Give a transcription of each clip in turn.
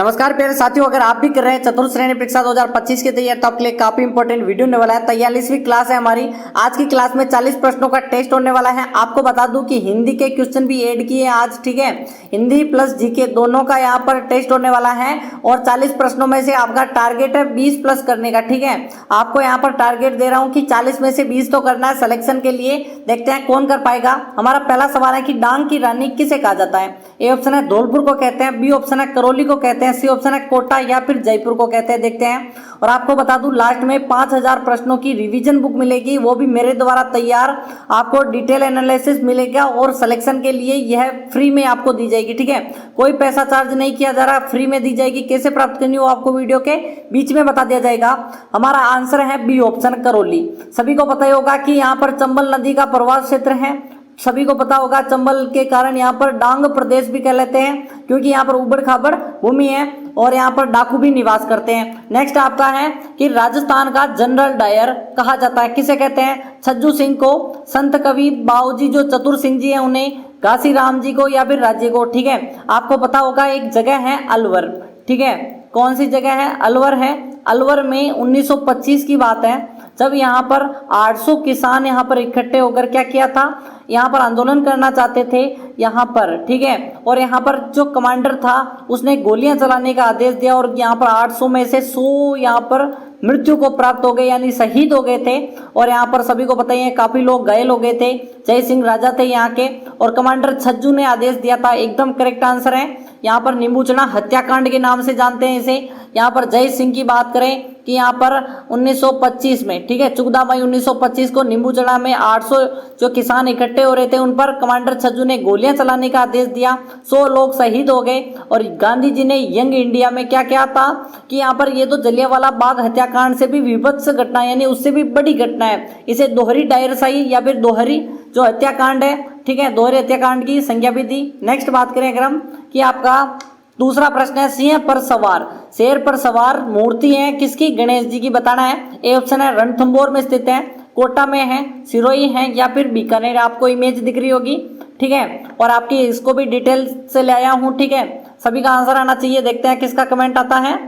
नमस्कार प्यारे साथियों, अगर आप भी कर रहे हैं चतुर्थ श्रेणी परीक्षा 2025 की तैयारी तो आपके लिए काफी इंपॉर्टेंट वीडियो होने वाला है। 43वीं क्लास है हमारी। आज की क्लास में 40 प्रश्नों का टेस्ट होने वाला है। आपको बता दूं कि हिंदी के क्वेश्चन भी ऐड किए आज, ठीक है। हिंदी प्लस जीके दोनों का यहाँ पर टेस्ट होने वाला है और 40 प्रश्नों में से आपका टारगेट है 20 प्लस करने का, ठीक है। आपको यहाँ पर टारगेट दे रहा हूँ कि 40 में से 20 तो करना है सिलेक्शन के लिए। देखते हैं कौन कर पाएगा। हमारा पहला सवाल है कि डांग की रानी किसे कहा जाता है। ए ऑप्शन है धौलपुर को कहते हैं, बी ऑप्शन है करौली को कहते हैं, सी ऑप्शन है कोटा या फिर जयपुर को कहते हैं। देखते हैं। और आपको बता दूं लास्ट में 5000 प्रश्नों की रिवीजन बुक मिलेगी, वो भी मेरे द्वारा तैयार। आपको डिटेल एनालिसिस मिलेगा और सिलेक्शन के लिए यह फ्री में आपको दी जाएगी, ठीक है। कोई पैसा चार्ज नहीं किया जा रहा, फ्री में दी जाएगी। कैसे प्राप्त करनी हो आपको वीडियो के बीच में बता दिया जाएगा। हमारा आंसर है बी ऑप्शन करौली। सभी को पता ही होगा कि यहाँ पर चंबल नदी का प्रवास क्षेत्र है। सभी को पता होगा चंबल के कारण यहाँ पर डांग प्रदेश भी कहलाते हैं, क्योंकि यहाँ पर उबड़ खाबड़ भूमि है और यहाँ पर डाकू भी निवास करते हैं। नेक्स्ट आपका है कि राजस्थान का जनरल डायर कहा जाता है, किसे कहते हैं। छज्जू सिंह को, संत कवि बाऊजी जो चतुर सिंह जी हैं उन्हें, घासी राम जी को या फिर राज्य को, ठीक है। आपको पता होगा एक जगह है अलवर, ठीक है। कौन सी जगह है? अलवर है। अलवर में 1925 की बात है, जब यहाँ पर 800 किसान यहाँ पर इकट्ठे होकर क्या किया था, यहाँ पर आंदोलन करना चाहते थे यहाँ पर, ठीक है। और यहाँ पर जो कमांडर था उसने गोलियां चलाने का आदेश दिया और यहाँ पर 800 में से 100 यहाँ पर मृत्यु को प्राप्त हो गए, यानी शहीद हो गए थे। और यहाँ पर सभी को पता ही है काफी लोग घायल हो गए थे। जय सिंह राजा थे यहाँ के और कमांडर छज्जू ने आदेश दिया था। एकदम करेक्ट आंसर है। यहाँ पर नींबूचना हत्याकांड के नाम से जानते हैं इसे। यहाँ पर जय सिंह की बात करें कि यहाँ पर 1925 में, ठीक है, 14 मई 1925 को नींबूचना में 800 जो किसान इकट्ठे हो रहे थे उन पर कमांडर छज्जू ने गोलियां चलाने का आदेश दिया। 100 लोग शहीद हो गए। और गांधी जी ने यंग इंडिया में क्या किया था कि यहाँ पर ये तो जलियांवाला बाग हत्याकांड से भी विभत्स घटना, यानी उससे भी बड़ी घटना है। इसे दोहरी डायरशाही या फिर दोहरी जो हत्याकांड है, ठीक है, दोहरे हत्याकांड की संज्ञा भी दी। नेक्स्ट बात करें अगर हम कि आपका दूसरा प्रश्न है सिंह पर सवार, शेर पर सवार मूर्ति है किसकी, गणेश जी की बताना है। ए ऑप्शन है रणथंभौर में स्थित है, कोटा में है, सिरोही है या फिर बीकानेर। आपको इमेज दिख रही होगी, ठीक है। और आपकी इसको भी डिटेल से ले आया हूँ, ठीक है। सभी का आंसर आना चाहिए। देखते हैं किसका कमेंट आता है।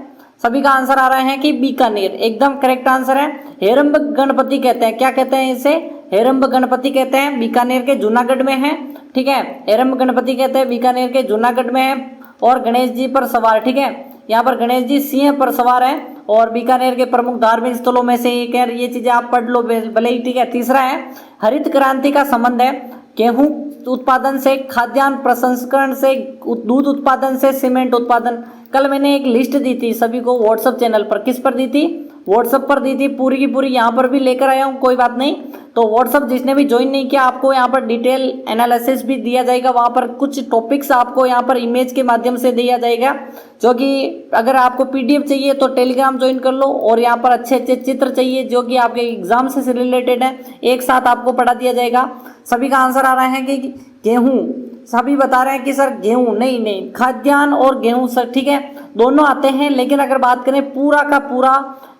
सभी का आंसर आ रहे हैं कि बीकानेर, एकदम करेक्ट आंसर है। हेरंब गणपति कहते हैं, क्या कहते हैं इसे, हेरंब गणपति कहते हैं। बीकानेर के जूनागढ़ में है, ठीक है। हेरंब गणपति कहते हैं, बीकानेर के जूनागढ़ में है। और गणेश जी पर सवार, ठीक है, यहाँ पर गणेश जी सिंह पर सवार है और बीकानेर के प्रमुख धार्मिक स्थलों में से एक है। ये चीजें आप पढ़ लो भले ही, ठीक है। तीसरा है हरित क्रांति का संबंध है गेहूं उत्पादन से, खाद्यान्न प्रसंस्करण से, दूध उत्पादन से, सीमेंट उत्पादन। कल मैंने एक लिस्ट दी थी सभी को व्हाट्सएप चैनल पर, किस पर दी थी, व्हाट्सएप पर दी थी, पूरी की पूरी यहाँ पर भी लेकर आया हूँ, कोई बात नहीं। तो व्हाट्सएप जिसने भी ज्वाइन नहीं किया आपको यहाँ पर डिटेल एनालिसिस भी दिया जाएगा। वहाँ पर कुछ टॉपिक्स आपको यहाँ पर इमेज के माध्यम से दिया जाएगा, जो कि अगर आपको पीडीएफ चाहिए तो टेलीग्राम ज्वाइन कर लो। और यहाँ पर अच्छे अच्छे चित्र चाहिए जो कि आपके एग्जाम से रिलेटेड है, एक साथ आपको पढ़ा दिया जाएगा। सभी का आंसर आ रहा है कि गेहूँ, सभी बता रहे हैं कि सर गेहूं, नहीं, खाद्यान्न और गेहूं सर, ठीक है, दोनों आते हैं। लेकिन अगर बात करें पूरा का पूरा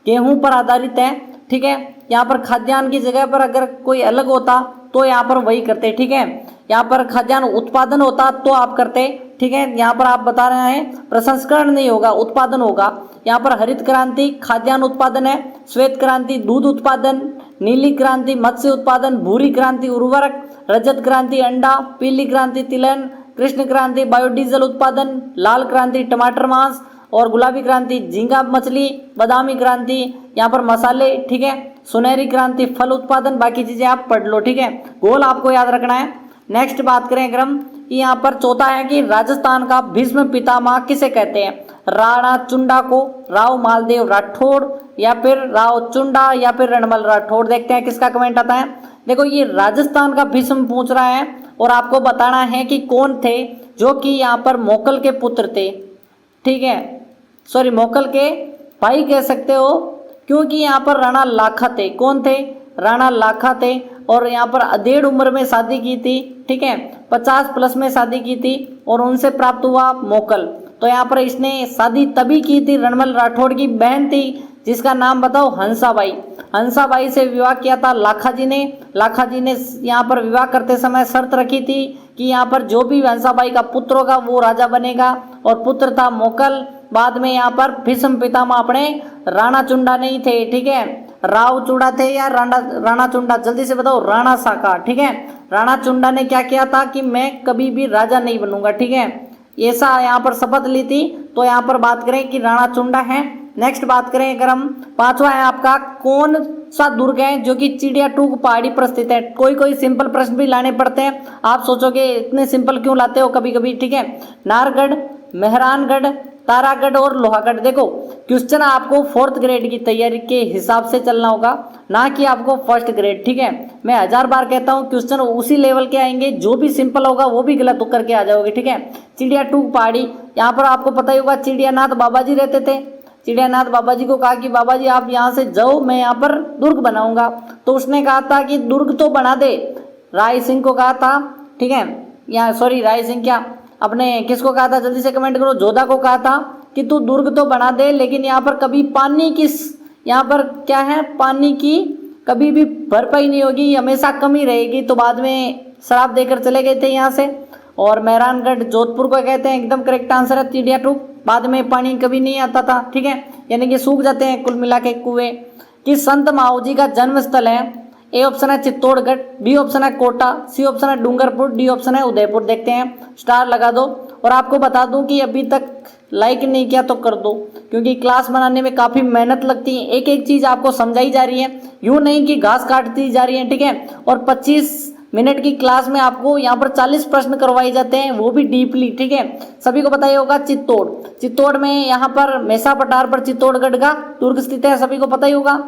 गेहूं पर आधारित है, ठीक है। यहाँ पर खाद्यान्न की जगह पर अगर कोई अलग होता तो यहाँ पर वही करते, ठीक है। यहाँ पर खाद्यान्न उत्पादन होता तो आप करते, ठीक है। यहाँ पर आप बता रहे हैं प्रसंस्करण नहीं होगा, उत्पादन होगा। यहाँ पर हरित क्रांति खाद्यान्न उत्पादन है, श्वेत क्रांति दूध उत्पादन, नीली क्रांति मत्स्य उत्पादन, भूरी क्रांति उर्वरक, रजत क्रांति अंडा, पीली क्रांति तिलहन, कृष्ण क्रांति बायोडीजल उत्पादन, लाल क्रांति टमाटर मांस और गुलाबी क्रांति झींगा मछली, बादामी क्रांति यहाँ पर मसाले, ठीक है। सुनहरी क्रांति फल उत्पादन। बाकी चीजें आप पढ़ लो, ठीक है, गोल आपको याद रखना है। नेक्स्ट बात करें अगर हम कि यहाँ पर चौथा है कि राजस्थान का भीष्म पितामह किसे कहते हैं। राणा चुंडा को, राव मालदेव राठौड़ या फिर राव चुंडा या फिर रणमल राठौड़। देखते हैं किसका कमेंट आता है। देखो ये राजस्थान का भीष्म पूछ रहा है और आपको बताना है कि कौन थे जो कि यहाँ पर मोकल के पुत्र थे, ठीक है, सॉरी मोकल के भाई कह सकते हो, क्योंकि यहाँ पर राणा लाखा थे। कौन थे? राणा लाखा थे। और यहाँ पर अधेड़ उम्र में शादी की थी, ठीक है, 50 प्लस में शादी की थी और उनसे प्राप्त हुआ मोकल। तो यहाँ पर इसने शादी तभी की थी, रणमल राठौड़ की बहन थी जिसका नाम बताओ, हंसाबाई। हंसाबाई से विवाह किया था लाखा जी ने। लाखा जी ने यहाँ पर विवाह करते समय शर्त रखी थी कि यहाँ पर जो भी हंसाबाई का पुत्र होगा वो राजा बनेगा, और पुत्र था मोकल। बाद में यहाँ पर भीष्म पितामह अपने राणा चुंडा नहीं थे, ठीक है, राव चूड़ा थे या राणा चुंडा, जल्दी से बताओ, राणा साका, ठीक है। राणा चुंडा ने क्या किया था कि मैं कभी भी राजा नहीं बनूंगा, ठीक है, ऐसा यहाँ पर शपथ ली थी। तो यहाँ पर बात करें कि राणा चुंडा है। नेक्स्ट बात करें अगर हम, पांचवा है आपका, कौन सा दुर्ग है जो कि चिड़ियाटूग पहाड़ी पर स्थित है। कोई कोई सिंपल प्रश्न भी लाने पड़ते हैं, आप सोचोगे इतने सिंपल क्यों लाते हो कभी कभी, ठीक है। नाहरगढ़, मेहरानगढ़, तारागढ़ और लोहागढ़। देखो क्वेश्चन आपको 4th ग्रेड की तैयारी के हिसाब से चलना होगा, ना कि आपको 1st ग्रेड, ठीक है। मैं 1000 बार कहता हूँ क्वेश्चन उसी लेवल के आएंगे, जो भी सिंपल होगा वो भी गलत करके आ जाओगे, ठीक है। चिड़ियाटूग पहाड़ी, यहाँ पर आपको पता ही होगा चिड़ियानाथ बाबा जी रहते थे। चिड़ियानाथ बाबा जी को कहा कि बाबा जी आप यहाँ से जाओ, मैं यहाँ पर दुर्ग बनाऊंगा। तो उसने कहा था कि दुर्ग तो बना दे, राय सिंह को कहा था, ठीक है, यहाँ सॉरी राय सिंह क्या, अपने किसको कहा था, जल्दी से कमेंट करो, जोधा को कहा था कि तू दुर्ग तो बना दे, लेकिन यहाँ पर कभी पानी की, यहाँ पर क्या है, पानी की कभी भी भरपाई नहीं होगी, हमेशा कमी रहेगी। तो बाद में शराब देकर चले गए थे यहाँ से। और मेहरानगढ़ जोधपुर को कहते हैं, एकदम करेक्ट आंसर है चिड़ियाटूग। बाद में पानी कभी नहीं आता था, ठीक है, यानी कि सूख जाते हैं कुल मिला के कुएं। कि संत माऊजी का जन्म स्थल है, ए ऑप्शन है चित्तौड़गढ़, बी ऑप्शन है कोटा, सी ऑप्शन है डूंगरपुर, डी ऑप्शन है उदयपुर। देखते हैं, स्टार लगा दो। और आपको बता दूं कि अभी तक लाइक नहीं किया तो कर दो, क्योंकि क्लास बनाने में काफ़ी मेहनत लगती है, एक एक चीज़ आपको समझाई जा रही है, यूँ नहीं कि घास काटती जा रही है, ठीक है। और 25 मिनट की क्लास में आपको यहाँ पर 40 प्रश्न करवाए जाते हैं, वो भी डीपली, ठीक है। सभी को पता ही होगा चित्तौड़ में यहाँ पर मेसा पठार पर चित्तौड़गढ़ का दुर्ग स्थित है, सभी को पता ही होगा।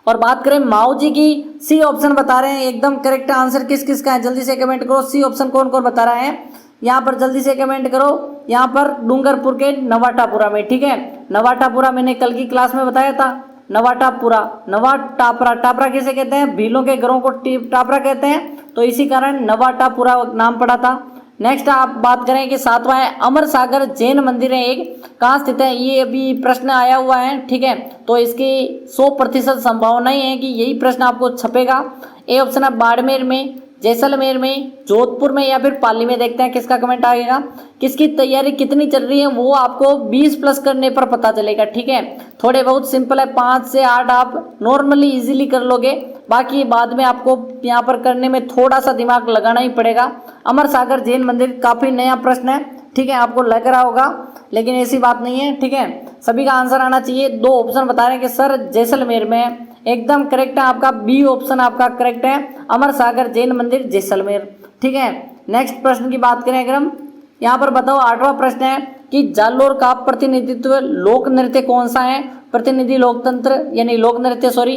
और बात करें माऊ जी की, सी ऑप्शन बता रहे हैं, एकदम करेक्ट आंसर किस किस का है, जल्दी से कमेंट करो, सी ऑप्शन कौन कौन बता रहा है यहाँ पर, जल्दी से कमेंट करो। यहाँ पर डूंगरपुर के नवाटापुरा में, ठीक है, नवाटापुरा मैंने कल की क्लास में बताया था, नवाटापुरा, नवाटापरा, टापरा किसे कहते हैं, भीलों के घरों को टापरा कहते हैं, तो इसी कारण नवाटापुरा नाम पड़ा था। नेक्स्ट आप बात करें कि 7वां है, अमर सागर जैन मंदिर है एक, कहाँ स्थित है, ये अभी प्रश्न आया हुआ है, ठीक है। तो इसकी 100% संभावना ही है कि यही प्रश्न आपको छपेगा। ए ऑप्शन है बाड़मेर में, जैसलमेर में, जोधपुर में या फिर पाली में। देखते हैं किसका कमेंट आएगा। किसकी तैयारी कितनी चल रही है वो आपको 20+ करने पर पता चलेगा, ठीक है। थोड़े बहुत सिंपल है, 5 से 8 आप नॉर्मली इजीली कर लोगे, बाकी बाद में आपको यहाँ पर करने में थोड़ा सा दिमाग लगाना ही पड़ेगा। अमर सागर जैन मंदिर काफ़ी नया प्रश्न है, ठीक है, आपको लग रहा होगा, लेकिन ऐसी बात नहीं है, ठीक है। सभी का आंसर आना चाहिए। 2 ऑप्शन बता रहे हैं कि सर जैसलमेर में, एकदम करेक्ट है आपका, बी ऑप्शन आपका करेक्ट है, अमर सागर जैन मंदिर जैसलमेर, ठीक है। नेक्स्ट प्रश्न की बात करें अगर हम, यहाँ पर बताओ 8वां प्रश्न है कि जालोर का प्रतिनिधित्व लोक नृत्य कौन सा है। प्रतिनिधि लोकतंत्र यानी लोक नृत्य, सॉरी,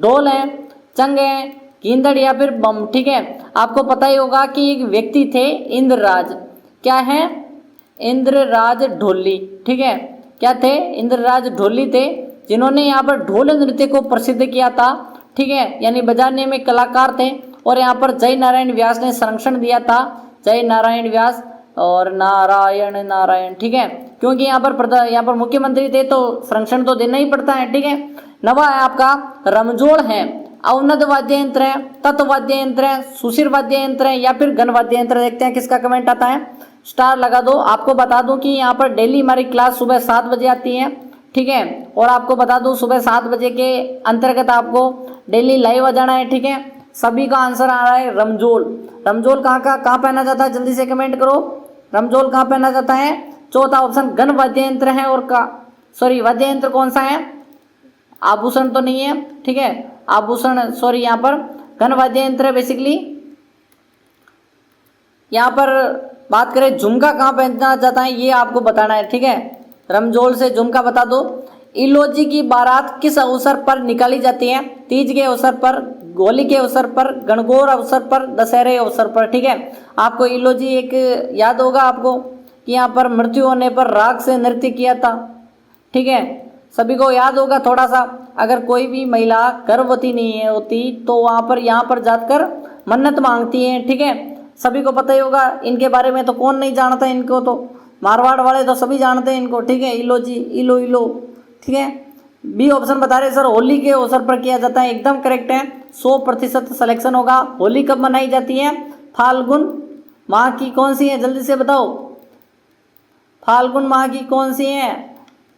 ढोल है, चंग है, गिंदड़ या फिर बम, ठीक है। आपको पता ही होगा कि एक व्यक्ति थे इंद्रराज, क्या है, इंद्रराज ढोली, ठीक है, क्या थे, इंद्रराज ढोली थे, जिन्होंने यहाँ पर ढोल नृत्य को प्रसिद्ध किया था, ठीक है, यानी बजाने में कलाकार थे। और यहाँ पर जय नारायण व्यास ने संरक्षण दिया था, जय नारायण व्यास और नारायण नारायण, ठीक है, क्योंकि यहाँ पर मुख्यमंत्री थे तो संरक्षण तो देना ही पड़ता है, ठीक है। 9वां है आपका रमजोड़ है, अवनद वाद्य यंत्र है, तत्व वाद्य यंत्र है, सुशिर वाद्य यंत्र है या फिर गण वाद्य यंत्र। देखते हैं किसका कमेंट आता है, स्टार लगा दो। आपको बता दूं कि यहाँ पर डेली हमारी क्लास सुबह 7 बजे आती है, ठीक है, और आपको बता दूं सुबह 7 बजे के अंतर्गत आपको डेली लाइव आ जाना है, ठीक है। सभी का आंसर आ रहा है रमजोल। रमजोल कहाँ पहना जाता है, जल्दी से कमेंट करो, रमजोल कहाँ पहना जाता है। चौथा ऑप्शन गण वाद्य यंत्र है, और वाद्य यंत्र कौन सा है, आभूषण तो नहीं है, ठीक है, आभूषण सॉरी, यहाँ पर गण वाद्य यंत्र है बेसिकली। यहाँ पर बात करें झुमका कहाँ पहना जाता है, ये आपको बताना है, ठीक है। रमजोल से झुमका बता दो। इलोजी की बारात किस अवसर पर निकाली जाती है, तीज के अवसर पर, होली के अवसर पर, गणगौर अवसर पर, दशहरे अवसर पर, ठीक है। आपको इलोजी एक याद होगा आपको कि यहाँ पर मृत्यु होने पर राग से नृत्य किया था, ठीक है, सभी को याद होगा थोड़ा सा। अगर कोई भी महिला गर्भवती नहीं होती तो वहाँ पर यहाँ पर जाकर मन्नत मांगती है, ठीक है, सभी को पता ही होगा इनके बारे में, तो कौन नहीं जानता इनको, तो मारवाड़ वाले तो सभी जानते हैं इनको, ठीक है। इलोजी, इलो, ठीक है। बी ऑप्शन बता रहे सर होली के अवसर पर किया जाता है, एकदम करेक्ट है, 100% सिलेक्शन होगा। होली कब मनाई जाती है, फाल्गुन माह की कौन सी है, जल्दी से बताओ, फाल्गुन माह की कौन सी है?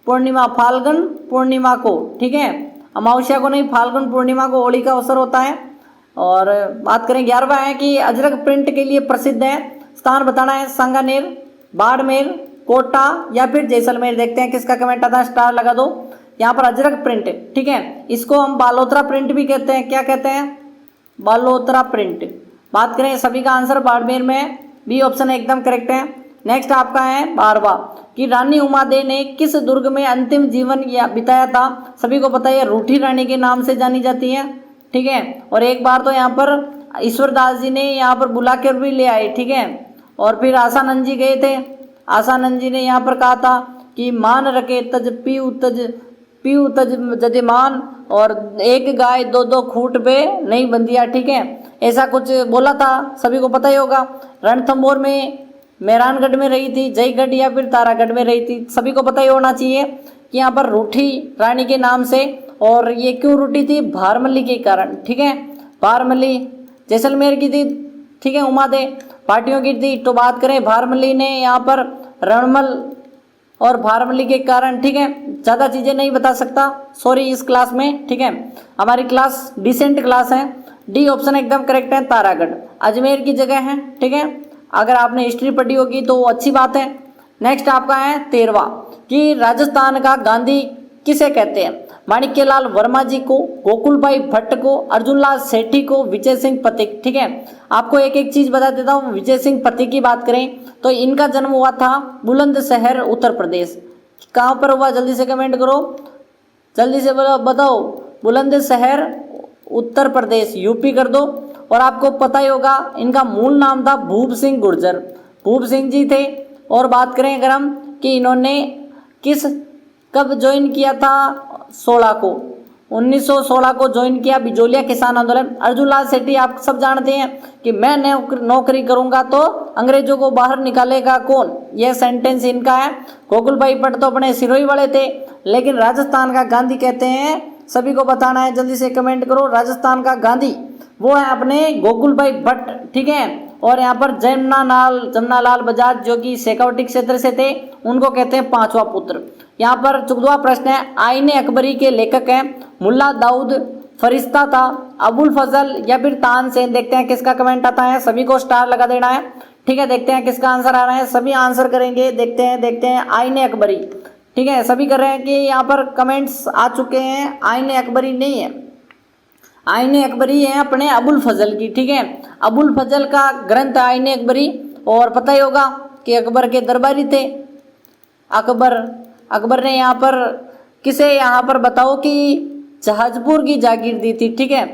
पूर्णिमा, फाल्गुन पूर्णिमा को, ठीक है, अमावस्या को नहीं, फाल्गुन पूर्णिमा को होली का अवसर होता है। और बात करें 11वां है कि अजरक प्रिंट के लिए प्रसिद्ध है, स्थान बताना है, सांगानेर, बाड़मेर, कोटा या फिर जैसलमेर। देखते हैं किसका कमेंट आता है, स्टार लगा दो। यहाँ पर अजरक प्रिंट, ठीक है, इसको हम बालोतरा प्रिंट भी कहते हैं। क्या कहते हैं? बालोतरा प्रिंट। बात करें सभी का आंसर बाड़मेर में, बी ऑप्शन एकदम करेक्ट है। नेक्स्ट आपका है 12वां कि रानी उमादे ने किस दुर्ग में अंतिम जीवन बिताया था? सभी को पता है, रूठी रानी के नाम से जानी जाती है, ठीक है। और एक बार तो यहाँ पर ईश्वरदास जी ने यहाँ पर बुला कर भी ले आए, ठीक है। और फिर आसानंद जी गए थे, आसानंद जी ने यहाँ पर कहा था कि मान रखे तज पीऊ तज जजमान, और एक गाय दो दो खूंट पे नहीं बंदिया, ठीक है, ऐसा कुछ बोला था, सभी को पता ही होगा। रणथंभौर में, मेहरानगढ़ में रही थी, जयगढ़ या फिर तारागढ़ में रही थी, सभी को पता ही होना चाहिए कि यहाँ पर रूठी रानी के नाम से। और ये क्यों रूठी थी? भारमल्ली के कारण, ठीक है, भारमल्ली जैसलमेर की थी, ठीक है, उमादे पार्टियों की थी। तो बात करें भारमल्ली ने यहाँ पर रणमल और भारमल्ली के कारण, ठीक है, ज़्यादा चीज़ें नहीं बता सकता, सॉरी इस क्लास में, ठीक है। हमारी क्लास डिसेंट क्लास है, डी ऑप्शन एकदम करेक्ट है, तारागढ़ अजमेर की जगह है, ठीक है। अगर आपने हिस्ट्री पढ़ी होगी तो अच्छी बात है। नेक्स्ट आपका है 13वां कि राजस्थान का गांधी किसे कहते हैं? माणिक्यलाल वर्मा जी को, गोकुल भाई भट्ट को, अर्जुनलाल सेठी को, विजय सिंह पथिक, ठीक है। आपको एक एक चीज बता देता हूँ। विजय सिंह पथिक की बात करें तो इनका जन्म हुआ था बुलंदशहर उत्तर प्रदेश। कहाँ पर हुआ? जल्दी से कमेंट करो, जल्दी से बताओ। बुलंदशहर उत्तर प्रदेश, यूपी कर दो। और आपको पता ही होगा इनका मूल नाम था भूप सिंह गुर्जर, भूप सिंह जी थे। और बात करें अगर हम कि इन्होंने कब ज्वाइन किया था? 1916 को ज्वाइन किया बिजोलिया किसान आंदोलन। अर्जुनलाल सेठी आप सब जानते हैं कि मैं नौकरी करूंगा तो अंग्रेजों को बाहर निकालेगा कौन, यह सेंटेंस इनका है। गोकुल भाई भट्ट तो अपने सिरोही वाले थे, लेकिन राजस्थान का गांधी कहते हैं, सभी को बताना है, जल्दी से कमेंट करो। राजस्थान का गांधी वो है अपने गोकुल भाई भट्ट, ठीक है। और यहाँ पर जमनालाल बजाज जो कि शेखावटी क्षेत्र से थे, उनको कहते हैं पांचवा पुत्र। यहाँ पर 14वां प्रश्न है, आईने अकबरी के लेखक हैं मुल्ला दाऊद फरिश्ता था, अबुल फजल या फिर तानसेन। देखते हैं किसका कमेंट आता है, सभी को स्टार लगा देना है, ठीक है। देखते हैं किसका आंसर आ रहा है, सभी आंसर करेंगे। देखते हैं आईने अकबरी, ठीक है, सभी कर रहे हैं कि यहाँ पर कमेंट्स आ चुके हैं। आईने अकबरी नहीं है, आईने अकबरी है अपने अबुल फजल की, ठीक है। अबुल फजल का ग्रंथ आईने अकबरी। और पता ही होगा कि अकबर के दरबारी थे। अकबर ने यहाँ पर किसे यहाँ पर बताओ कि जहाजपुर की जागीर दी थी, ठीक है।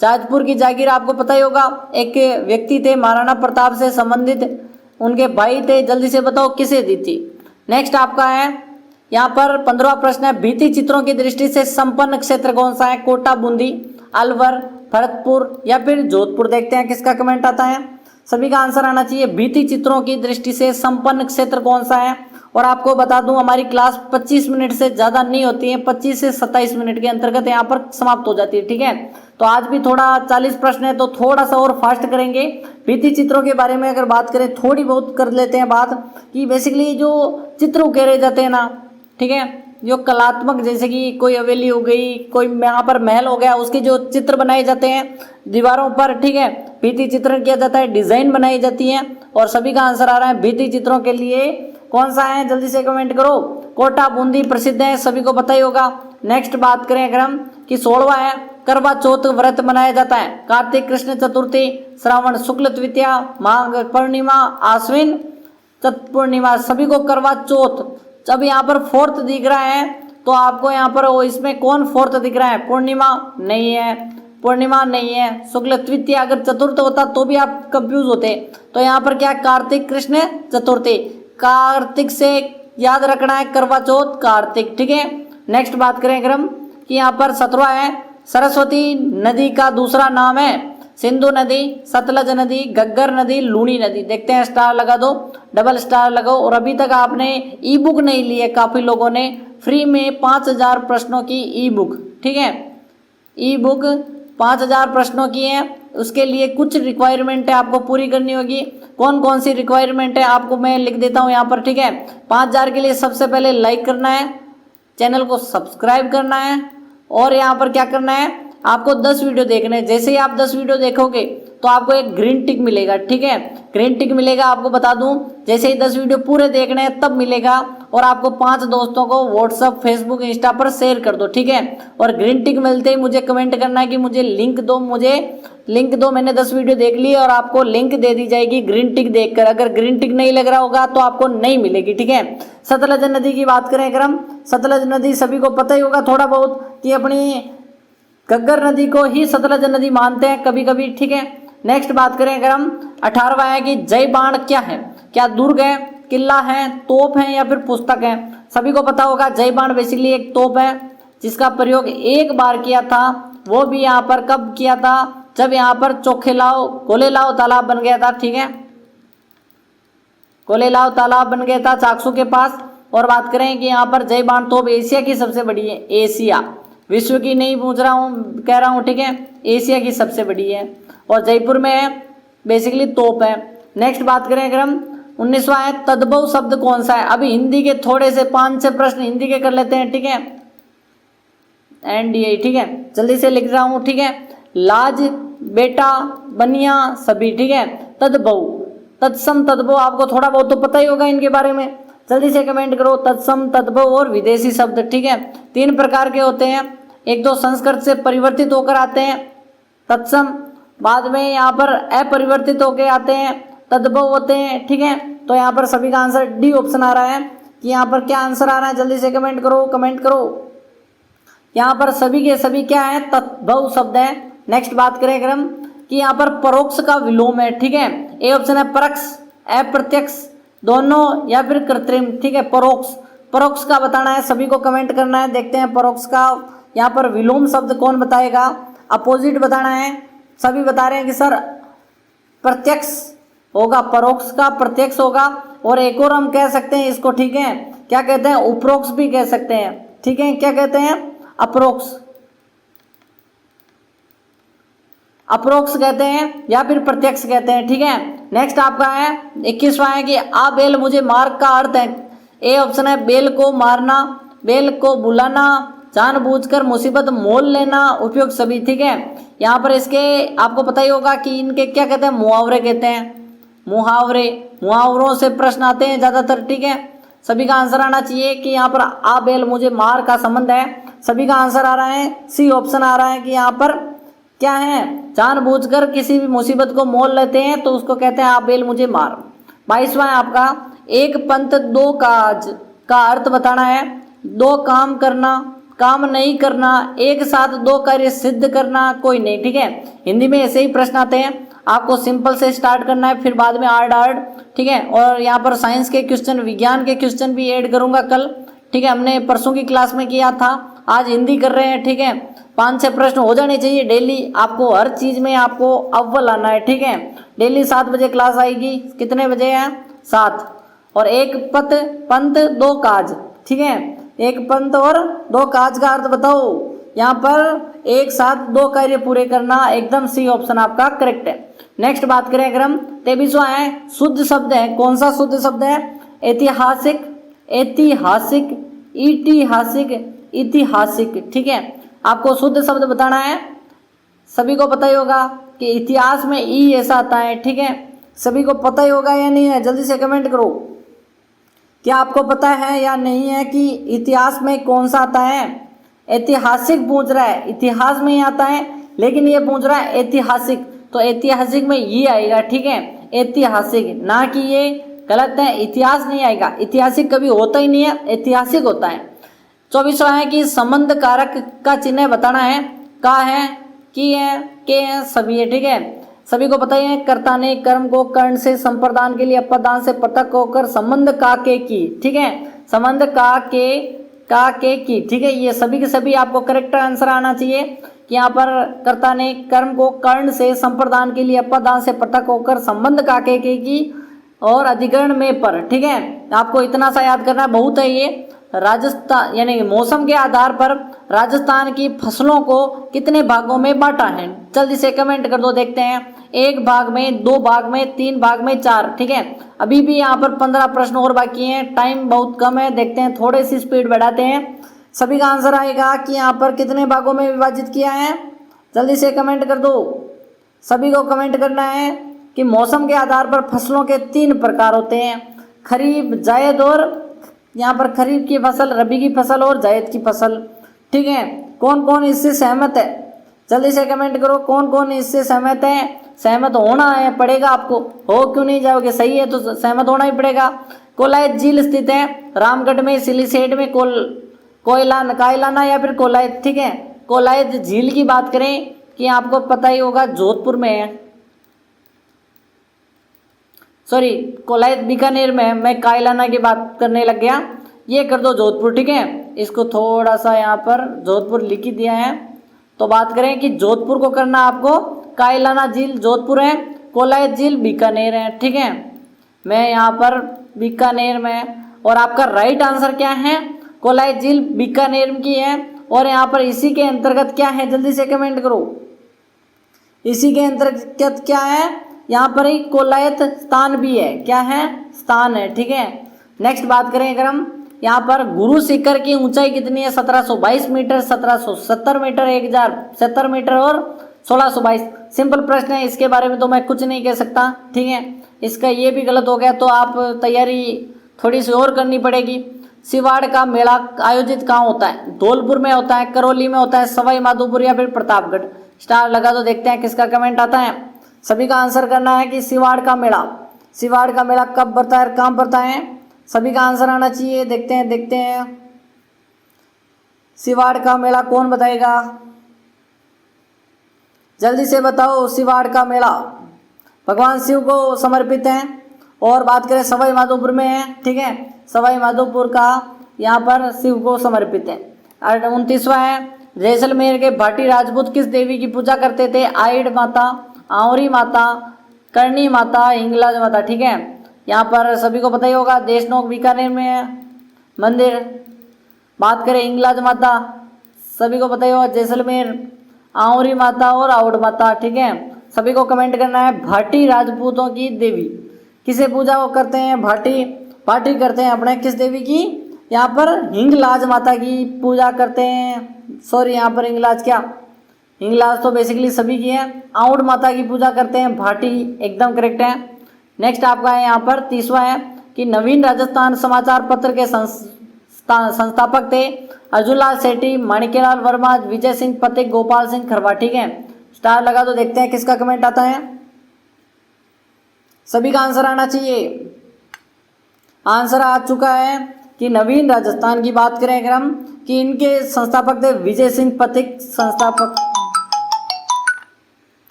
जहाजपुर की जागीर आपको पता ही होगा, एक व्यक्ति थे महाराणा प्रताप से संबंधित, उनके भाई थे, जल्दी से बताओ किसे दी थी। नेक्स्ट आपका है यहाँ पर 15वां प्रश्न है, भित्ति चित्रों की दृष्टि से संपन्न क्षेत्र कौन सा है? कोटा, बूंदी, अलवर, भरतपुर या फिर जोधपुर। देखते हैं किसका कमेंट आता है, सभी का आंसर आना चाहिए। भित्ति चित्रों की दृष्टि से संपन्न क्षेत्र कौन सा है? और आपको बता दूं हमारी क्लास 25 मिनट से ज़्यादा नहीं होती है, 25 से 27 मिनट के अंतर्गत यहाँ पर समाप्त हो जाती है, ठीक है। तो आज भी थोड़ा 40 प्रश्न है तो थोड़ा सा और फास्ट करेंगे। भित्ति चित्रों के बारे में अगर बात करें, थोड़ी बहुत कर लेते हैं बात कि बेसिकली जो चित्र उकेरे जाते हैं ना, ठीक है, जो कलात्मक, जैसे कि कोई हवेली हो गई, कोई यहाँ पर महल हो गया, उसके जो चित्र बनाए जाते हैं दीवारों पर, ठीक है, भित्ति चित्रण किया जाता है, डिजाइन बनाई जाती है। और सभी का आंसर आ रहा है भित्ति चित्रों के लिए कौन सा है, जल्दी से कमेंट करो। कोटा, बूंदी प्रसिद्ध है, सभी को पता ही होगा। नेक्स्ट बात करें अगर हम कि 16वां है, करवा चौथ व्रत मनाया जाता है कार्तिक कृष्ण चतुर्थी, श्रावण शुक्ल द्वितीया, माघ पूर्णिमा, आश्विन पूर्णिमा। सभी को करवा चौथ। जब यहाँ पर फोर्थ दिख रहा है तो आपको यहाँ पर इसमें कौन फोर्थ दिख रहा है? पूर्णिमा नहीं है, पूर्णिमा नहीं है। शुक्ल तृतीया अगर चतुर्थ होता तो भी आप कंफ्यूज होते। तो यहाँ पर क्या, कार्तिक कृष्ण चतुर्थी, कार्तिक से याद रखना है, करवा चौथ कार्तिक, ठीक है। नेक्स्ट बात करें अगर हम कि यहाँ पर 17वां है, सरस्वती नदी का दूसरा नाम है सिंधु नदी, सतलज नदी, घग्गर नदी, लूनी नदी। देखते हैं, स्टार लगा दो, डबल स्टार लगाओ। और अभी तक आपने ई बुक नहीं ली है, काफ़ी लोगों ने फ्री में 5000 प्रश्नों की ई बुक, ठीक है, ई बुक 5000 प्रश्नों की है, उसके लिए कुछ रिक्वायरमेंट है आपको पूरी करनी होगी। कौन कौन सी रिक्वायरमेंट है आपको मैं लिख देता हूँ यहाँ पर, ठीक है। 5000 के लिए सबसे पहले लाइक करना है, चैनल को सब्सक्राइब करना है और यहाँ पर क्या करना है, आपको 10 वीडियो देखने हैं। जैसे ही आप 10 वीडियो देखोगे तो आपको एक ग्रीन टिक मिलेगा, ठीक है। ग्रीन टिक मिलेगा, आपको बता दूं, जैसे ही 10 वीडियो पूरे देखने हैं तब मिलेगा। और आपको 5 दोस्तों को व्हाट्सअप, फेसबुक, इंस्टा पर शेयर कर दो, ठीक है। और ग्रीन टिक मिलते ही मुझे कमेंट करना है कि मुझे लिंक दो, मैंने 10 वीडियो देख ली और आपको लिंक दे दी जाएगी ग्रीन टिक देखकर। अगर ग्रीन टिक नहीं लग रहा होगा तो आपको नहीं मिलेगी, ठीक है। सतलज नदी की बात करें अगर हम, सतलज नदी सभी को पता ही होगा थोड़ा बहुत कि अपनी घग्गर नदी को ही सतलज नदी मानते हैं कभी कभी, ठीक है। नेक्स्ट बात करें अगर हम, 18वां है कि जय बाण क्या है, क्या दुर्ग है, किला है, तोप है या फिर पुस्तक है। सभी को पता होगा जय बाण बेसिकली एक तोप है जिसका प्रयोग एक बार किया था, वो भी यहाँ पर कब किया था, जब यहाँ पर कोलेलाव तालाब बन गया था, ठीक है। कोलेलाव तालाब बन गया था चाकसू के पास। और बात करें कि यहाँ पर जय बाण तोप एशिया की सबसे बड़ी है, एशिया, विश्व की नहीं पूछ रहा हूँ, कह रहा हूँ, ठीक है, एशिया की सबसे बड़ी है और जयपुर में है, बेसिकली तोप है। नेक्स्ट बात करें अगर हम, 19वां है तद्भव शब्द कौन सा है। अभी हिंदी के थोड़े से 5-6 प्रश्न हिंदी के कर लेते हैं, ठीक है। एनडीए, ठीक है, जल्दी से लिख रहा हूँ, ठीक है। लाज, बेटा, बनिया, सभी, ठीक है। तद्भव, तत्सम, तद्भव आपको थोड़ा बहुत तो पता ही होगा इनके बारे में, जल्दी से कमेंट करो। तत्सम, तद्भव और विदेशी शब्द, ठीक है, 3 प्रकार के होते हैं। एक तो संस्कृत से परिवर्तित होकर आते हैं तत्सम, बाद में यहाँ पर अपरिवर्तित होकर आते हैं तद्भव होते हैं, ठीक है। तो यहाँ पर सभी का आंसर डी ऑप्शन आ रहा है कि यहाँ पर क्या आंसर आ रहा है, जल्दी से कमेंट करो। यहाँ पर सभी के सभी क्या है, तद्भव शब्द है। नेक्स्ट बात करें अगर हम कि यहाँ पर परोक्ष का विलोम है, ठीक है। ए ऑप्शन है परोक्ष, अप्रत्यक्ष, दोनों या फिर कृत्रिम, ठीक है। परोक्ष का बताना है, सभी को कमेंट करना है। देखते हैं परोक्ष का यहाँ पर विलोम शब्द कौन बताएगा, अपोजिट बताना है। सभी बता रहे हैं कि सर प्रत्यक्ष होगा, परोक्ष का प्रत्यक्ष होगा। और एक और हम कह सकते हैं इसको, ठीक है, क्या कहते हैं, उपरोक्ष भी कह सकते हैं, ठीक है। क्या कहते हैं, अप्रोक्ष कहते हैं या फिर प्रत्यक्ष कहते हैं, ठीक है। नेक्स्ट आपका है 21वां है कि आ बेल मुझे मार का अर्थ है। ए ऑप्शन है बेल को मारना, बेल को बुलाना, जानबूझकर मुसीबत मोल लेना, उपयोग सभी, ठीक है। यहाँ पर इसके आपको पता ही होगा कि इनके क्या कहते हैं, मुहावरे कहते हैं, मुहावरों से प्रश्न आते हैं ज़्यादातर, ठीक है। सभी का आंसर आना चाहिए कि यहाँ पर आ बेल मुझे मार का संबंध है। सभी का आंसर आ रहा है सी ऑप्शन आ रहा है कि यहाँ पर क्या है, जानबूझकर किसी भी मुसीबत को मोल लेते हैं तो उसको कहते हैं आ बेल मुझे मार। 22वां है आपका, एक पंथ दो काज का अर्थ बताना है। 2 काम करना, काम नहीं करना, एक साथ 2 कार्य सिद्ध करना, कोई नहीं, ठीक है। हिंदी में ऐसे ही प्रश्न आते हैं, आपको सिंपल से स्टार्ट करना है, फिर बाद में हार्ड, ठीक है। और यहाँ पर साइंस के क्वेश्चन, विज्ञान के क्वेश्चन भी ऐड करूंगा कल, ठीक है। हमने परसों की क्लास में किया था, आज हिंदी कर रहे हैं, ठीक है। 5-6 प्रश्न हो जाने चाहिए डेली, आपको हर चीज में आपको अव्वल आना है, ठीक है। डेली 7 बजे क्लास आएगी, कितने बजे है, 7। और एक पंथ 2 काज, ठीक है। एक पंथ और 2 काज का अर्थ बताओ। यहाँ पर एक साथ 2 कार्य पूरे करना, एकदम सी ऑप्शन आपका करेक्ट है। नेक्स्ट बात करें अगर हम, 23वां है शुद्ध शब्द है। कौन सा शुद्ध शब्द है, ऐतिहासिक, इतिहासिक, ठीक है। आपको शुद्ध शब्द बताना है। सभी को पता ही होगा कि इतिहास में ई ऐसा आता है, ठीक है। सभी को पता ही होगा या नहीं है, जल्दी से कमेंट करो, क्या आपको पता है या नहीं है कि इतिहास में कौन सा आता है। ऐतिहासिक पूछ रहा है, इतिहास में ही आता है, लेकिन ये पूछ रहा है ऐतिहासिक, तो ऐतिहासिक में ये आएगा, ठीक है, ऐतिहासिक, ना कि ये गलत है, इतिहास नहीं आएगा, ऐतिहासिक कभी होता ही नहीं है, ऐतिहासिक होता है। 24वां है कि संबंध कारक का चिन्ह बताना है। का है, की है, के है, सभी है, ठीक है। सभी को पता ही है, कर्ता ने कर्म को कर्ण से संप्रदान के लिए अपदान से पृथक होकर संबंध का के की, ठीक है। संबंध का के की, ठीक है। ये सभी के सभी आपको करेक्ट आंसर आना चाहिए कि यहाँ पर कर्ता ने कर्म को कर्ण से संप्रदान के लिए अपदान से पृथक होकर संबंध का के की और अधिकरण में पर, ठीक है। आपको इतना सा याद करना है, बहुत है ये। राजस्थान यानी मौसम के आधार पर राजस्थान की फसलों को कितने भागों में बांटा है, जल्दी से कमेंट कर दो। देखते हैं 1 भाग में, 2 भाग में, 3 भाग में, 4। ठीक है, अभी भी यहाँ पर 15 प्रश्न और बाकी हैं, टाइम बहुत कम है। देखते हैं, थोड़ी सी स्पीड बढ़ाते हैं। सभी का आंसर आएगा कि यहाँ पर कितने भागों में विभाजित किया है। जल्दी से कमेंट कर दो। सभी को कमेंट करना है कि मौसम के आधार पर फसलों के 3 प्रकार होते हैं, खरीफ, जायद और यहाँ पर खरीफ की फसल, रबी की फसल और जायद की फसल। ठीक है, कौन कौन इससे सहमत है? जल्दी से कमेंट करो, कौन कौन इससे सहमत है। सहमत होना है पड़ेगा आपको, हो क्यों नहीं जाओगे, सही है तो सहमत होना ही पड़ेगा। कोलायत झील स्थित है रामगढ़ में, सिलीसेट में, कायलाना या फिर कोलायत। ठीक है, कोलायत झील की बात करें कि आपको पता ही होगा जोधपुर में है, सॉरी कोलायत बीकानेर में है, मैं कायलाना की बात करने लग गया। ये कर दो जोधपुर। ठीक है, इसको थोड़ा सा यहाँ पर जोधपुर लिख ही दिया है, तो बात करें कि जोधपुर को करना आपको, कायलाना झील जोधपुर है, कोलायत झील बीकानेर है। ठीक है, मैं यहाँ पर बीकानेर में, और आपका राइट आंसर क्या है, कोलायत झील बीकानेर की है। और यहाँ पर इसी के अंतर्गत क्या है, जल्दी से कमेंट करो, इसी के अंतर्गत क्या है, यहाँ पर एक कोलायत स्थान भी है। क्या है, स्थान है। ठीक है, नेक्स्ट बात करें अगर हम, यहाँ पर गुरु शिखर की ऊंचाई कितनी है, 1722 मीटर, 1770 मीटर, 1070 मीटर और 1622। सिंपल प्रश्न है, इसके बारे में तो मैं कुछ नहीं कह सकता। ठीक है, इसका ये भी गलत हो गया तो आप तैयारी थोड़ी सी और करनी पड़ेगी। सिवाड़ का मेला आयोजित कहाँ होता है? धौलपुर में होता है, करौली में होता है, सवाई माधोपुर या फिर प्रतापगढ़। स्टार लगा दो, देखते हैं किसका कमेंट आता है। सभी का आंसर करना है कि सिवाड़ का मेला कब पड़ता है, कहाँ पड़ता है। सभी का आंसर आना चाहिए। देखते हैं सिवाड़ का मेला कौन बताएगा, जल्दी से बताओ। सिवाड़ का मेला भगवान शिव को समर्पित है, और बात करें सवाई माधोपुर में है। ठीक है, सवाई माधोपुर का यहाँ पर शिव को समर्पित है। 29वां है, जैसलमेर के भाटी राजपूत किस देवी की पूजा करते थे? आइड माता, आंवरी माता, करणी माता, हिंगलाज माता। ठीक है, यहाँ पर सभी को पता ही होगा, देशनोक बीकानेर में है मंदिर। बात करें हिंगलाज माता, सभी को पता ही होगा, जैसलमेर, आंवरी माता और आउड माता। ठीक है, सभी को कमेंट करना है भाटी राजपूतों की देवी किसे पूजा वो करते हैं? भाटी करते हैं अपने किस देवी की? यहाँ पर हिंगलाज माता की पूजा करते हैं। सॉरी, यहाँ पर हिंगलाज तो बेसिकली सभी की है। आउड माता की पूजा करते हैं, भाटी एकदम करेक्ट है। नेक्स्ट आपका है यहाँ पर 30वां है कि नवीन राजस्थान समाचार पत्र के संस्थापक थे? अर्जुनलाल सेठी, माणिक्यलाल वर्मा, विजय सिंह पथिक, गोपाल सिंह खरवा। ठीक है, स्टार लगा दो, देखते हैं किसका कमेंट आता है। सभी का आंसर आना चाहिए। आंसर आ चुका है कि नवीन राजस्थान की बात करें अगर हम, कि इनके संस्थापक थे विजय सिंह पथिक संस्थापक।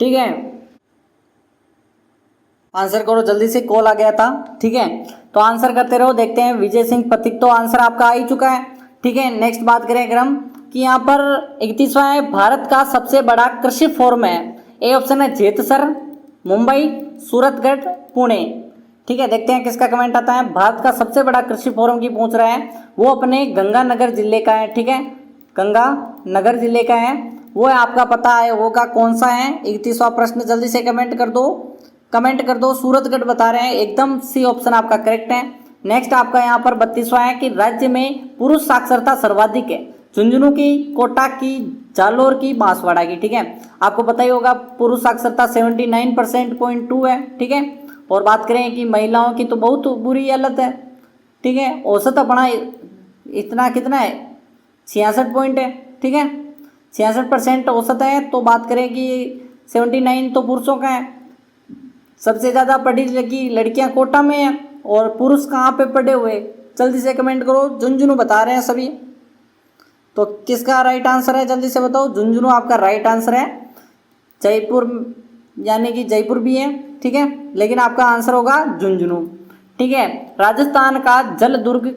ठीक है, आंसर करो जल्दी से, कॉल आ गया था। ठीक है, तो आंसर करते रहो। देखते हैं विजय सिंह पथिक, तो आंसर आपका आ ही चुका है। ठीक है, नेक्स्ट बात करें अगर हम, कि यहाँ पर 31वां है, भारत का सबसे बड़ा कृषि फोरम है। ए ऑप्शन है जेतसर, मुंबई, सूरतगढ़, पुणे। ठीक है, देखते हैं किसका कमेंट आता है। भारत का सबसे बड़ा कृषि फोरम की पूछ रहा है, वो अपने गंगानगर जिले का है। ठीक है, गंगानगर जिले का है, वो है आपका पता है होगा कौन सा है। 31वां प्रश्न, जल्दी से कमेंट कर दो। सूरतगढ़ बता रहे हैं, एकदम सी ऑप्शन आपका करेक्ट है। नेक्स्ट आपका यहाँ पर 32वां है कि राज्य में पुरुष साक्षरता सर्वाधिक है? झुंझुनू की, कोटा की, जालोर की, बांसवाड़ा की। ठीक है, आपको पता ही होगा पुरुष साक्षरता 79% है। ठीक है, और बात करें कि महिलाओं की तो बहुत बुरी हालत है। ठीक है, औसत अपना इतना कितना है, 66 पॉइंट है। ठीक है, 66% औसत है। तो बात करें कि 79 तो पुरुषों का है। सबसे ज़्यादा पढ़ी लिखी लड़कियां कोटा में हैं, और पुरुष कहाँ पे पढ़े हुए? जल्दी से कमेंट करो। झुंझुनू बता रहे हैं सभी, तो किसका राइट आंसर है जल्दी से बताओ। झुंझुनू आपका राइट आंसर है। जयपुर यानी कि जयपुर भी है। ठीक है, लेकिन आपका आंसर होगा झुंझुनू। ठीक है, राजस्थान का जल दुर्ग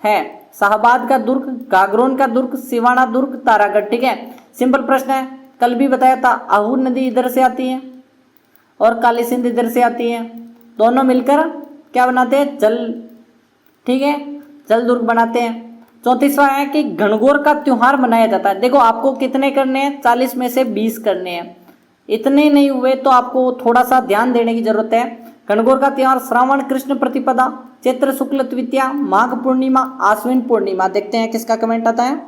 है? शाहबाद का दुर्ग, गागरोन का दुर्ग, सिवाना दुर्ग, तारागढ़। ठीक है, सिंपल प्रश्न है, कल भी बताया था। आहू नदी इधर से आती है और काली सिंध इधर से आती है, दोनों मिलकर क्या बनाते हैं? जल। ठीक है, जल दुर्ग बनाते हैं। 34वां है कि घनघोर का त्योहार मनाया जाता है। देखो आपको कितने करने हैं, 40 में से 20 करने हैं। इतने नहीं हुए तो आपको थोड़ा सा ध्यान देने की जरूरत है। गणगौर का त्योहार श्रावण कृष्ण प्रतिपदा, चैत्र शुक्ल द्वितीया, माघ पूर्णिमा, आश्विन पूर्णिमा। देखते हैं किसका कमेंट आता है।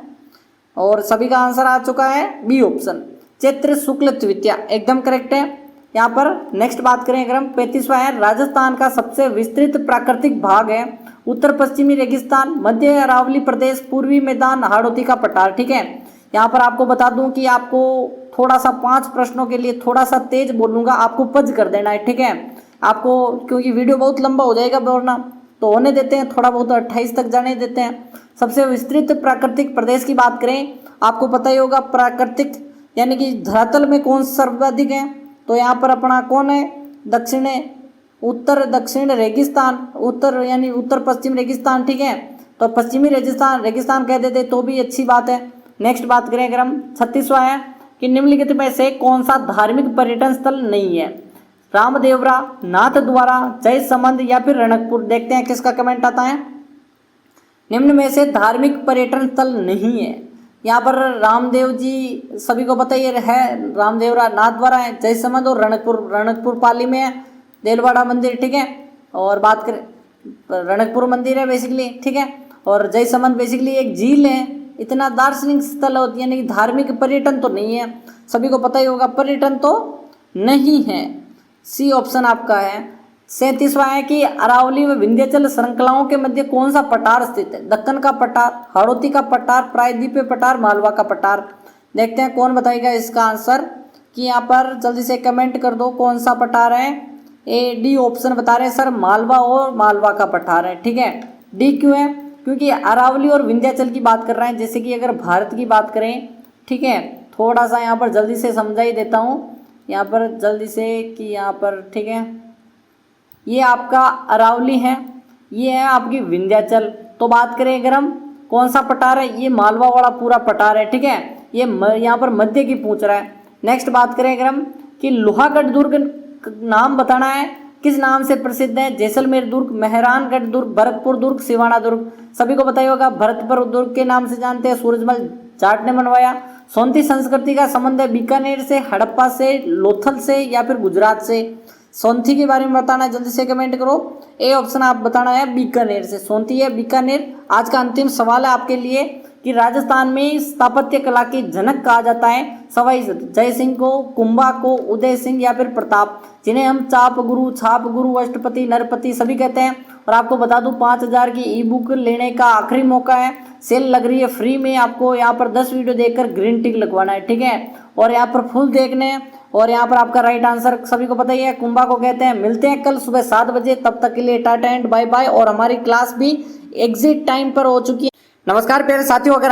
और सभी का आंसर आ चुका है बी ऑप्शन, चैत्र शुक्ल द्वितीया एकदम करेक्ट है। यहाँ पर नेक्स्ट बात करें अगर हम 35वां है, राजस्थान का सबसे विस्तृत प्राकृतिक भाग है उत्तर पश्चिमी रेगिस्तान, मध्य अरावली प्रदेश, पूर्वी मैदान, हाड़ौती का पठार। ठीक है, यहाँ पर आपको बता दूं कि आपको थोड़ा सा 5 प्रश्नों के लिए थोड़ा सा तेज बोलूंगा, आपको पज कर देना है। ठीक है, आपको क्योंकि वीडियो बहुत लंबा हो जाएगा वरना, तो होने देते हैं थोड़ा बहुत 28 तक जाने देते हैं। सबसे विस्तृत प्राकृतिक प्रदेश की बात करें, आपको पता ही होगा प्राकृतिक यानी कि धरातल में कौन सर्वाधिक है, तो यहाँ पर अपना कौन है, उत्तर दक्षिण रेगिस्तान, उत्तर यानी उत्तर पश्चिम रेगिस्तान। ठीक है, तो पश्चिमी रेगिस्तान कह देते तो भी अच्छी बात है। नेक्स्ट बात करें अगर हम 36वां है कि निम्नलिखित में से कौन सा धार्मिक पर्यटन स्थल नहीं है, रामदेवरा, नाथद्वारा, जयसमंद या फिर रणकपुर। देखते हैं किसका कमेंट आता है। निम्न में से धार्मिक पर्यटन स्थल नहीं है, यहाँ पर रामदेव जी सभी को पता ही है, रामदेवरा, नाथद्वारा है, जयसमंद और रणकपुर पाली में है, देलवाड़ा मंदिर। ठीक है, और बात करें रणकपुर मंदिर है बेसिकली। ठीक है, और जयसमंद बेसिकली एक झील है। इतना दार्शनिक स्थल होती है यानी धार्मिक पर्यटन तो नहीं है, सभी को पता ही होगा पर्यटन तो नहीं है। सी ऑप्शन आपका है। 37वां है कि अरावली व विंध्याचल श्रृंखलाओं के मध्य कौन सा पठार स्थित है, दक्कन का पठार, हाड़ौती का पठार, प्रायद्वीपीय पठार, मालवा का पठार। देखते हैं कौन बताएगा इसका आंसर, कि यहाँ पर जल्दी से कमेंट कर दो कौन सा पठार है। ए डी ऑप्शन बता रहे हैं सर, मालवा और मालवा का पठार है। ठीक है, डी क्यों है, क्योंकि अरावली और विंध्याचल की बात कर रहे हैं। जैसे कि अगर भारत की बात करें, ठीक है, थोड़ा सा यहाँ पर जल्दी से समझा ही देता हूँ यहाँ पर जल्दी से कि यहाँ पर, ठीक है, ये आपका अरावली है, ये है आपकी विंध्याचल। तो बात करें अगर हम कौन सा पठार है, ये मालवा वाला पूरा पठार है। ठीक है, ये यहाँ पर मध्य की पूछ रहा है। नेक्स्ट बात करें अगर हम कि लोहागढ़ दुर्ग नाम बताना है, किस नाम से प्रसिद्ध है, जैसलमेर दुर्ग, मेहरानगढ़ दुर्ग, भरतपुर दुर्ग, सिवाना दुर्ग। सभी को पता ही होगा भरतपुर दुर्ग के नाम से जानते हैं, सूरजमल जाट ने बनवाया। सोंती संस्कृति का संबंध है बीकानेर से, हड़प्पा से, लोथल से या फिर गुजरात से। सोंथी के बारे में बताना है, जल्दी से कमेंट करो। ए ऑप्शन आप बताना है बीकानेर से, सोंथी है बीकानेर। आज का अंतिम सवाल है आपके लिए कि राजस्थान में स्थापत्य कला के जनक कहा जाता है सवाई जय सिंह को, कुंभा को, उदय सिंह या फिर प्रताप, जिन्हें हम छाप गुरु, अष्टपति, नरपति सभी कहते हैं। और आपको बता दूं 5000 की ई बुक लेने का आखिरी मौका है, सेल लग रही है फ्री में। आपको यहाँ पर 10 वीडियो देखकर ग्रीन टिक लगवाना है। ठीक है, और यहाँ पर फुल देखने, और यहाँ पर आपका राइट आंसर सभी को पता ही है, कुंभा को कहते हैं। मिलते हैं कल सुबह 7 बजे, तब तक के लिए टाटा एंड बाय बाय। और हमारी क्लास भी एग्जिट टाइम पर हो चुकी है। नमस्कार प्यारे साथियों, अगर